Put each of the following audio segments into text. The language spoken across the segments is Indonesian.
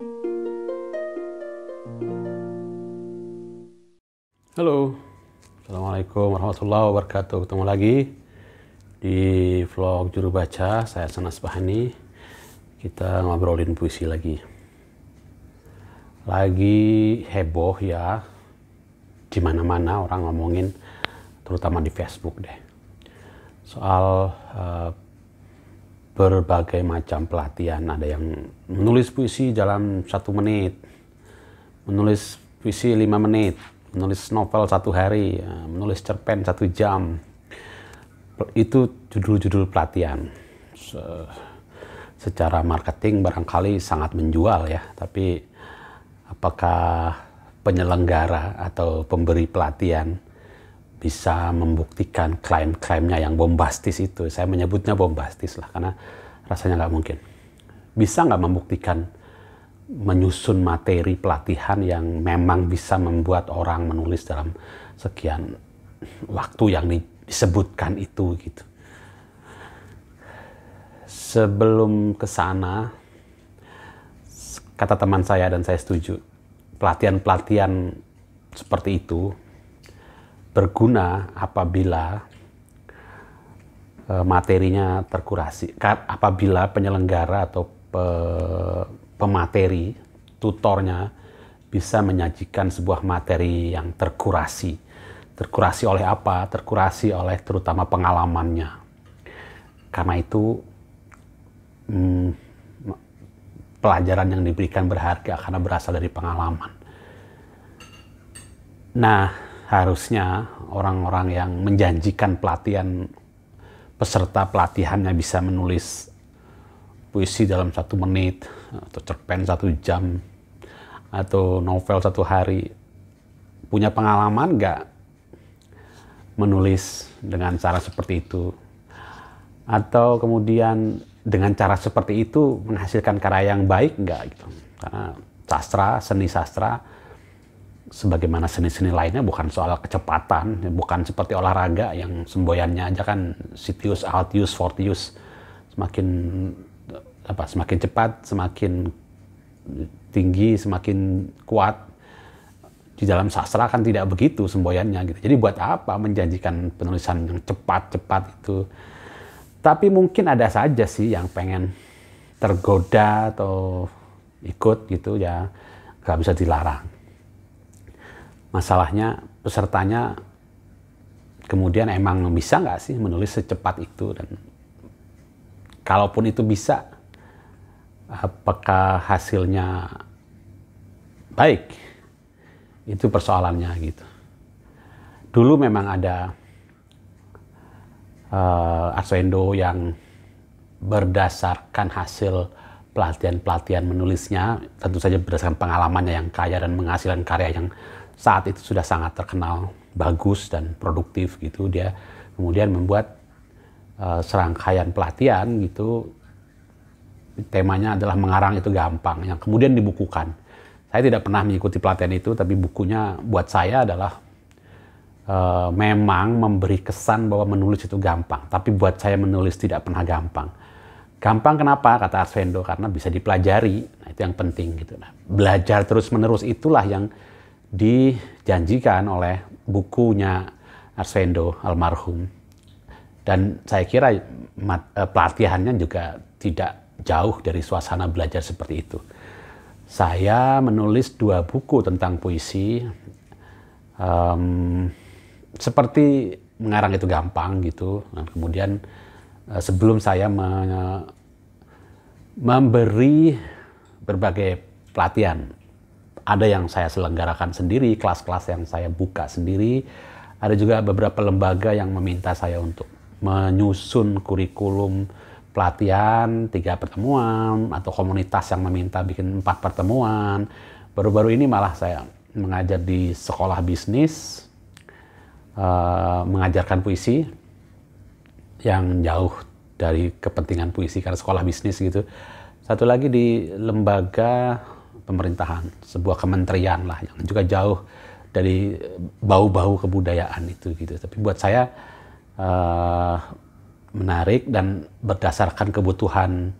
Halo, Assalamualaikum warahmatullahi wabarakatuh. Ketemu lagi di vlog Juru Baca. Saya Sanas Bahani. Kita ngobrolin puisi lagi. Lagi heboh ya, di mana-mana orang ngomongin, terutama di Facebook deh, soal berbagai macam pelatihan. Ada yang menulis puisi dalam 1 menit, menulis puisi 5 menit, menulis novel 1 hari, menulis cerpen 1 jam. Itu judul-judul pelatihan. Secara marketing barangkali sangat menjual ya, tapi apakah penyelenggara atau pemberi pelatihan bisa membuktikan klaim-klaimnya yang bombastis itu? Saya menyebutnya bombastis lah, karena rasanya nggak mungkin. Bisa nggak membuktikan menyusun materi pelatihan yang memang bisa membuat orang menulis dalam sekian waktu yang disebutkan itu gitu. Sebelum ke sana, kata teman saya dan saya setuju, pelatihan-pelatihan seperti itu berguna apabila materinya terkurasi, apabila penyelenggara atau pemateri, tutornya bisa menyajikan sebuah materi yang terkurasi. Terkurasi oleh apa? Terkurasi oleh terutama pengalamannya. Karena itu pelajaran yang diberikan berharga karena berasal dari pengalaman. Nah, harusnya orang-orang yang menjanjikan pelatihan, peserta pelatihannya bisa menulis puisi dalam 1 menit, atau cerpen 1 jam, atau novel 1 hari, punya pengalaman nggak menulis dengan cara seperti itu? Atau kemudian dengan cara seperti itu menghasilkan karya yang baik nggak gitu? Karena seni sastra, sebagaimana seni-seni lainnya, bukan soal kecepatan, bukan seperti olahraga yang semboyannya aja kan Sitius, Altius, Fortius, semakin cepat, semakin tinggi, semakin kuat. Di dalam sastra kan tidak begitu semboyannya gitu. Jadi buat apa menjanjikan penulisan yang cepat-cepat itu? Tapi mungkin ada saja sih yang pengen tergoda atau ikut gitu ya, nggak bisa dilarang. Masalahnya pesertanya kemudian emang bisa nggak sih menulis secepat itu, dan kalaupun itu bisa, apakah hasilnya baik? Itu persoalannya gitu. Dulu memang ada Arswendo yang berdasarkan hasil pelatihan-pelatihan menulisnya, tentu saja berdasarkan pengalamannya yang kaya dan menghasilkan karya yang saat itu sudah sangat terkenal, bagus dan produktif gitu. Dia kemudian membuat serangkaian pelatihan gitu, temanya adalah mengarang itu gampang, yang kemudian dibukukan. Saya tidak pernah mengikuti pelatihan itu, tapi bukunya buat saya adalah memang memberi kesan bahwa menulis itu gampang. Tapi buat saya menulis tidak pernah gampang. Gampang kenapa? Kata Arswendo, karena bisa dipelajari. Nah, itu yang penting gitu. Nah, belajar terus-menerus itulah yang dijanjikan oleh bukunya Arswendo almarhum. Dan saya kira pelatihannya juga tidak jauh dari suasana belajar seperti itu. Saya menulis 2 buku tentang puisi, seperti mengarang itu gampang gitu. Dan kemudian sebelum saya memberi berbagai pelatihan, ada yang saya selenggarakan sendiri, kelas-kelas yang saya buka sendiri, ada juga beberapa lembaga yang meminta saya untuk menyusun kurikulum pelatihan 3 pertemuan, atau komunitas yang meminta bikin 4 pertemuan. Baru-baru ini malah saya mengajar di sekolah bisnis, mengajarkan puisi yang jauh dari kepentingan puisi karena sekolah bisnis gitu. Satu lagi di lembaga pemerintahan, sebuah kementerian lah yang juga jauh dari bau-bau kebudayaan itu gitu. Tapi buat saya menarik dan berdasarkan kebutuhan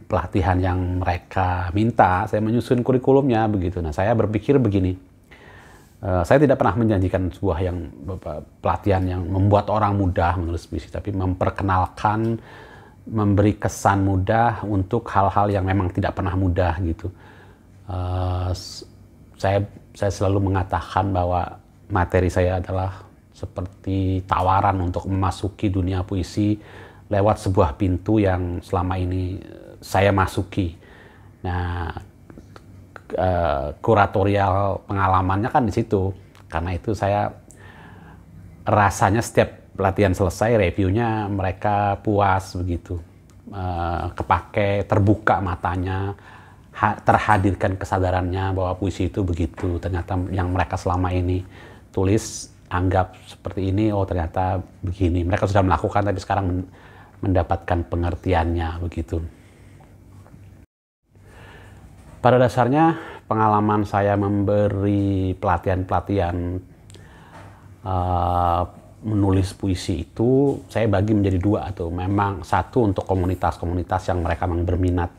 pelatihan yang mereka minta, saya menyusun kurikulumnya begitu. Nah, saya berpikir begini, saya tidak pernah menjanjikan sebuah pelatihan yang membuat orang mudah menulis puisi, tapi memperkenalkan, memberi kesan mudah untuk hal-hal yang memang tidak pernah mudah gitu. Saya selalu mengatakan bahwa materi saya adalah seperti tawaran untuk memasuki dunia puisi lewat sebuah pintu yang selama ini saya masuki. Nah, kuratorial pengalamannya kan di situ. Karena itu saya rasanya setiap pelatihan selesai, reviewnya mereka puas begitu. Kepake, terbuka matanya, terhadirkan kesadarannya bahwa puisi itu begitu. Ternyata yang mereka selama ini tulis, anggap seperti ini, oh ternyata begini. Mereka sudah melakukan, tapi sekarang mendapatkan pengertiannya begitu. Pada dasarnya pengalaman saya memberi pelatihan-pelatihan menulis puisi itu saya bagi menjadi dua tuh. Memang satu untuk komunitas-komunitas yang mereka memang berminat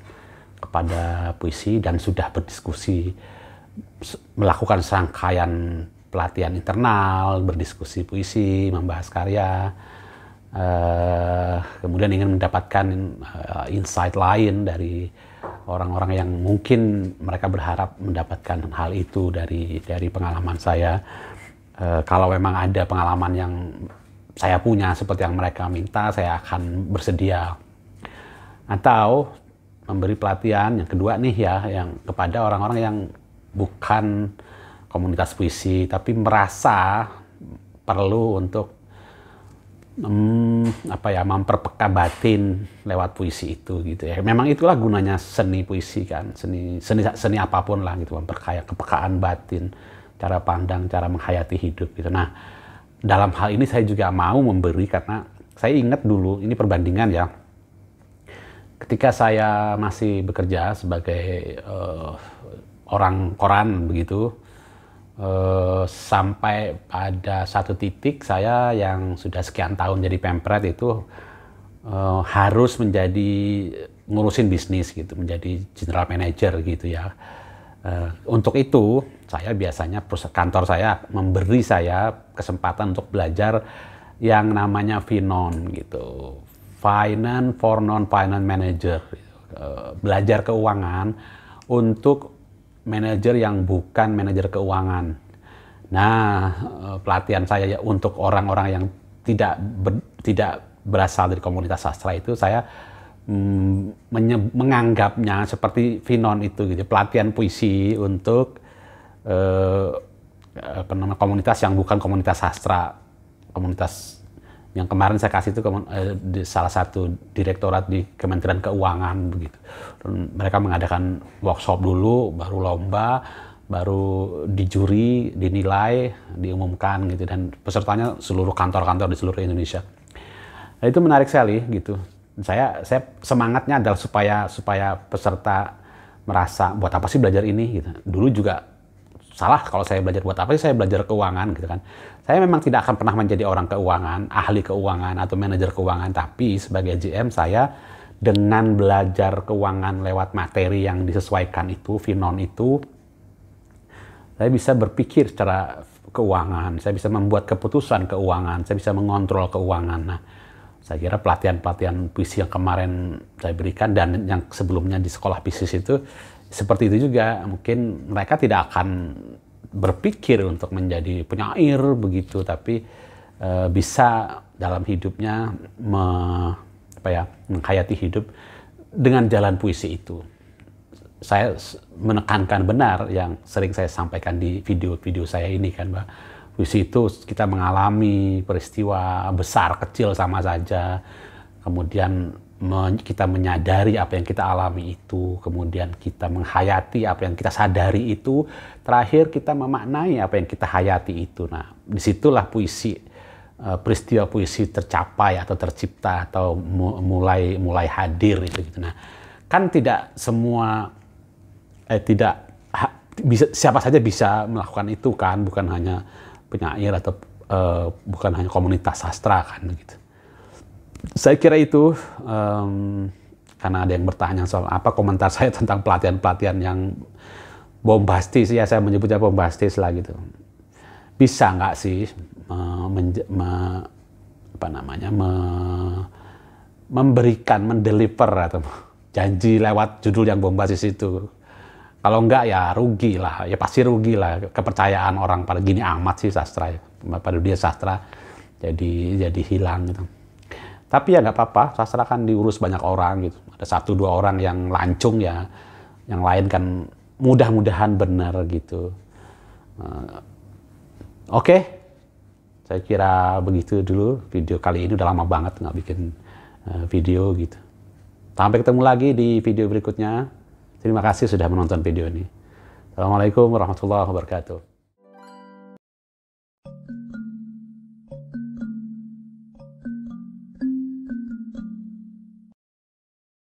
kepada puisi dan sudah berdiskusi, melakukan serangkaian pelatihan internal, berdiskusi puisi, membahas karya, kemudian ingin mendapatkan insight lain dari orang-orang yang mungkin mereka berharap mendapatkan hal itu dari pengalaman saya. Kalau memang ada pengalaman yang saya punya seperti yang mereka minta, saya akan bersedia. Atau memberi pelatihan yang kedua nih ya, yang kepada orang-orang yang bukan komunitas puisi, tapi merasa perlu untuk memperpeka batin lewat puisi itu gitu ya. Memang itulah gunanya seni puisi kan, seni apapun lah gitu, memperkaya kepekaan batin, cara pandang, cara menghayati hidup gitu. Nah, dalam hal ini saya juga mau memberi karena saya ingat dulu, ini perbandingan ya. Ketika saya masih bekerja sebagai orang koran begitu, sampai pada satu titik saya yang sudah sekian tahun jadi pempret itu harus menjadi ngurusin bisnis gitu, menjadi general manager gitu ya. Untuk itu saya biasanya kantor saya memberi saya kesempatan untuk belajar yang namanya Finon gitu, Finance for Non-Finance Manager, belajar keuangan untuk manajer yang bukan manajer keuangan. Nah, pelatihan saya untuk orang-orang yang tidak berasal dari komunitas sastra itu saya menganggapnya seperti Finon itu gitu, pelatihan puisi untuk komunitas yang bukan komunitas sastra, komunitas yang kemarin saya kasih itu di salah satu direktorat di Kementerian Keuangan begitu. Dan mereka mengadakan workshop dulu, baru lomba, baru dijuri, dinilai, diumumkan gitu, dan pesertanya seluruh kantor-kantor di seluruh Indonesia. Nah, itu menarik sekali gitu. Saya semangatnya adalah supaya peserta merasa buat apa sih belajar ini gitu. Dulu juga salah kalau saya belajar buat apa sih saya belajar keuangan gitu kan. Saya memang tidak akan pernah menjadi orang keuangan, ahli keuangan atau manajer keuangan, tapi sebagai GM saya dengan belajar keuangan lewat materi yang disesuaikan itu, Finon itu, saya bisa berpikir secara keuangan, saya bisa membuat keputusan keuangan, saya bisa mengontrol keuangan. Nah, saya kira pelatihan-pelatihan puisi yang kemarin saya berikan dan yang sebelumnya di sekolah bisnis itu seperti itu juga. Mungkin mereka tidak akan berpikir untuk menjadi penyair begitu, tapi bisa dalam hidupnya menghayati hidup dengan jalan puisi itu. Saya menekankan benar yang sering saya sampaikan di video-video saya ini kan, bahwa puisi itu kita mengalami peristiwa besar kecil sama saja, kemudian kita menyadari apa yang kita alami itu, kemudian kita menghayati apa yang kita sadari itu, terakhir kita memaknai apa yang kita hayati itu. Nah, disitulah puisi, peristiwa puisi tercapai atau tercipta atau mulai hadir itu gitu. Nah, kan tidak semua bisa, siapa saja bisa melakukan itu kan, bukan hanya penyair atau bukan hanya komunitas sastra kan gitu. Saya kira itu karena ada yang bertanya soal apa komentar saya tentang pelatihan-pelatihan yang bombastis, ya saya menyebutnya bombastis lah gitu. Bisa nggak sih memberikan, mendeliver atau janji lewat judul yang bombastis itu? Kalau enggak ya rugi lah, ya pasti rugi lah kepercayaan orang pada gini amat sih sastra, pada dunia sastra jadi hilang gitu. Tapi ya nggak apa-apa, sastra kan diurus banyak orang gitu. Ada 1-2 orang yang lancung ya, yang lain kan mudah-mudahan benar gitu. Oke, saya kira begitu dulu video kali ini. Udah lama banget nggak bikin video gitu. Sampai ketemu lagi di video berikutnya. Terima kasih sudah menonton video ini. Assalamualaikum warahmatullahi wabarakatuh.